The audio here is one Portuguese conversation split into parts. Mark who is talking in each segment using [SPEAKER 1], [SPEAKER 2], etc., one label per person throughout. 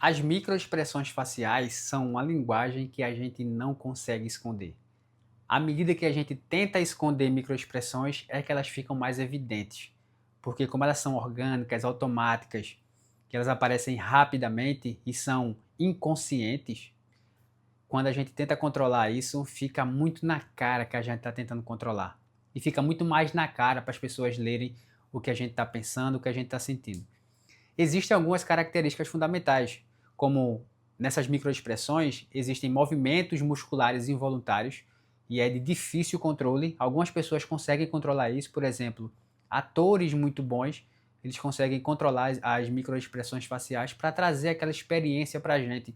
[SPEAKER 1] As microexpressões faciais são uma linguagem que a gente não consegue esconder. À medida que a gente tenta esconder microexpressões, é que elas ficam mais evidentes. Porque como elas são orgânicas, automáticas, que elas aparecem rapidamente e são inconscientes, quando a gente tenta controlar isso, fica muito na cara que a gente está tentando controlar. E fica muito mais na cara para as pessoas lerem o que a gente está pensando, o que a gente está sentindo. Existem algumas características fundamentais, como nessas microexpressões existem movimentos musculares involuntários e é de difícil controle. Algumas pessoas conseguem controlar isso, por exemplo, atores muito bons, eles conseguem controlar as microexpressões faciais para trazer aquela experiência para a gente.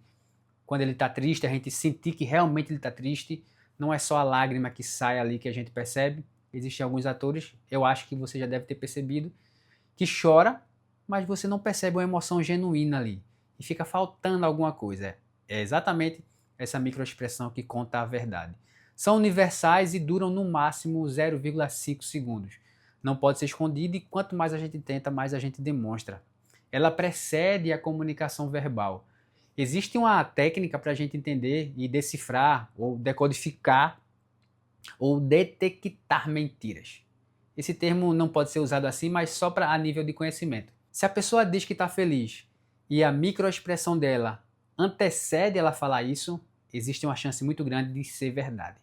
[SPEAKER 1] Quando ele está triste, a gente sentir que realmente ele está triste, não é só a lágrima que sai ali que a gente percebe. Existem alguns atores, eu acho que você já deve ter percebido, que chora, mas você não percebe uma emoção genuína ali. E fica faltando alguma coisa. É exatamente essa microexpressão que conta a verdade. São universais e duram no máximo 0,5 segundos. Não pode ser escondido e quanto mais a gente tenta, mais a gente demonstra. Ela precede a comunicação verbal. Existe uma técnica para a gente entender e decifrar, ou decodificar, ou detectar mentiras. Esse termo não pode ser usado assim, mas só a nível de conhecimento. Se a pessoa diz que está feliz e a microexpressão dela antecede ela falar isso, existe uma chance muito grande de ser verdade.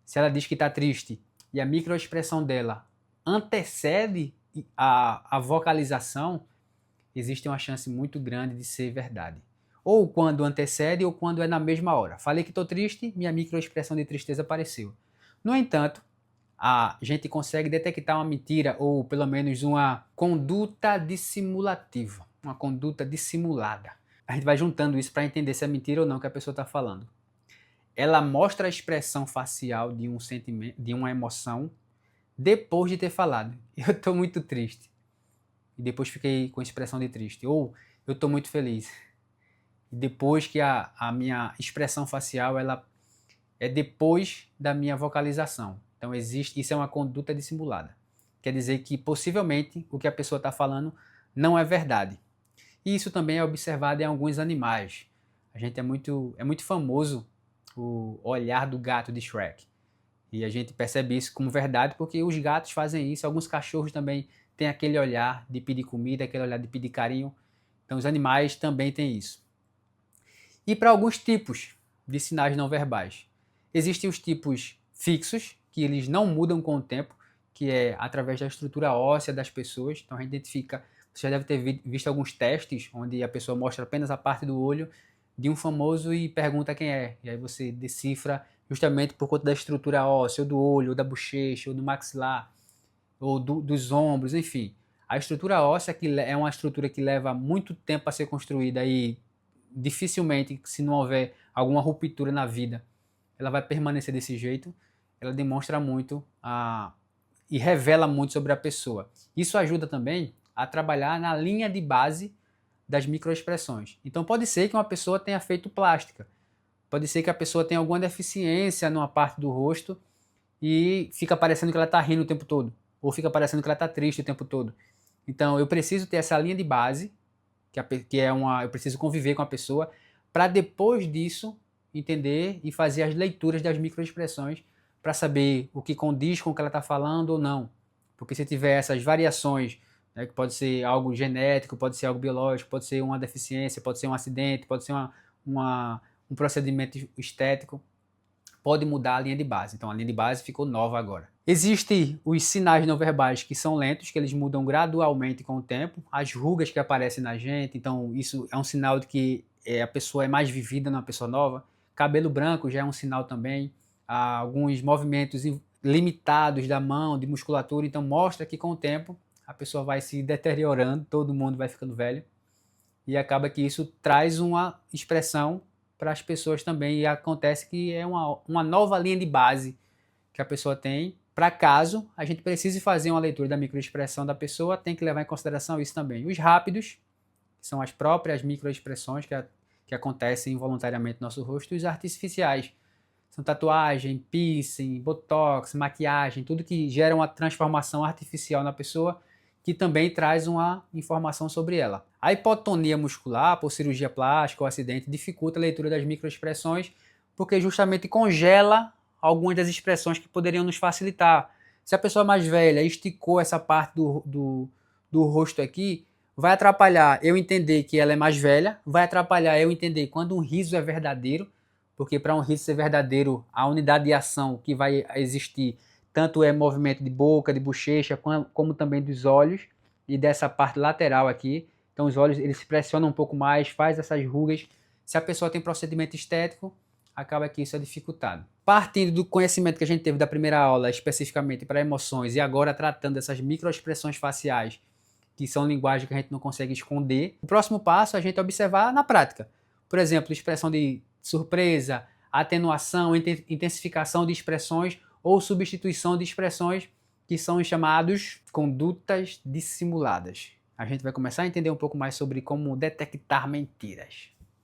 [SPEAKER 1] Se ela diz que está triste e a microexpressão dela antecede a vocalização, existe uma chance muito grande de ser verdade. Ou quando antecede ou quando é na mesma hora. Falei que estou triste, minha microexpressão de tristeza apareceu. No entanto, a gente consegue detectar uma mentira ou pelo menos uma conduta dissimulativa, uma conduta dissimulada. A gente vai juntando isso para entender se é mentira ou não que a pessoa está falando. Ela mostra a expressão facial de um sentimento, de uma emoção, depois de ter falado. Eu estou muito triste. E depois fiquei com expressão de triste. Ou eu estou muito feliz. E depois que a minha expressão facial ela é depois da minha vocalização. Então existe, isso é uma conduta dissimulada. Quer dizer que possivelmente o que a pessoa está falando não é verdade. E isso também é observado em alguns animais. A gente é muito famoso o olhar do gato de Shrek. E a gente percebe isso como verdade porque os gatos fazem isso, alguns cachorros também têm aquele olhar de pedir comida, aquele olhar de pedir carinho. Então os animais também têm isso. E para alguns tipos de sinais não verbais. Existem os tipos fixos, que eles não mudam com o tempo, que é através da estrutura óssea das pessoas. Então a gente identifica, você já deve ter visto alguns testes onde a pessoa mostra apenas a parte do olho de um famoso e pergunta quem é. E aí você decifra justamente por conta da estrutura óssea, ou do olho, ou da bochecha, ou do maxilar, ou dos ombros, enfim. A estrutura óssea que é uma estrutura que leva muito tempo a ser construída e dificilmente, se não houver alguma ruptura na vida, ela vai permanecer desse jeito. Ela demonstra muito e revela muito sobre a pessoa. Isso ajuda também a trabalhar na linha de base das microexpressões. Então pode ser que uma pessoa tenha feito plástica, pode ser que a pessoa tenha alguma deficiência numa parte do rosto e fica parecendo que ela está rindo o tempo todo, ou fica parecendo que ela está triste o tempo todo. Então eu preciso ter essa linha de base eu preciso conviver com a pessoa para depois disso entender e fazer as leituras das microexpressões para saber o que condiz com o que ela está falando ou não. Porque se tiver essas variações, né, que pode ser algo genético, pode ser algo biológico, pode ser uma deficiência, pode ser um acidente, pode ser um procedimento estético, pode mudar a linha de base. Então a linha de base ficou nova agora. Existem os sinais não verbais que são lentos, que eles mudam gradualmente com o tempo. As rugas que aparecem na gente, então isso é um sinal de que a pessoa é mais vivida, não é uma pessoa nova. Cabelo branco já é um sinal também. Há alguns movimentos limitados da mão, de musculatura, então mostra que com o tempo a pessoa vai se deteriorando, todo mundo vai ficando velho. E acaba que isso traz uma expressão para as pessoas também. E acontece que é uma nova linha de base que a pessoa tem. Para caso a gente precise fazer uma leitura da microexpressão da pessoa, tem que levar em consideração isso também. Os rápidos, que são as próprias microexpressões que acontecem involuntariamente no nosso rosto, e os artificiais. São tatuagem, piercing, botox, maquiagem, tudo que gera uma transformação artificial na pessoa, que também traz uma informação sobre ela. A hipotonia muscular, por cirurgia plástica ou acidente, dificulta a leitura das microexpressões, porque justamente congela algumas das expressões que poderiam nos facilitar. Se a pessoa mais velha esticou essa parte do rosto aqui, vai atrapalhar eu entender que ela é mais velha, vai atrapalhar eu entender quando um riso é verdadeiro, porque para um riso ser verdadeiro, a unidade de ação que vai existir tanto é movimento de boca, de bochecha, como também dos olhos e dessa parte lateral aqui. Então os olhos eles se pressionam um pouco mais, faz essas rugas. Se a pessoa tem procedimento estético, acaba que isso é dificultado. Partindo do conhecimento que a gente teve da primeira aula, especificamente para emoções, e agora tratando dessas microexpressões faciais, que são linguagem que a gente não consegue esconder, o próximo passo é a gente observar na prática. Por exemplo, expressão de surpresa, atenuação, intensificação de expressões ou substituição de expressões que são chamados condutas dissimuladas. A gente vai começar a entender um pouco mais sobre como detectar mentiras.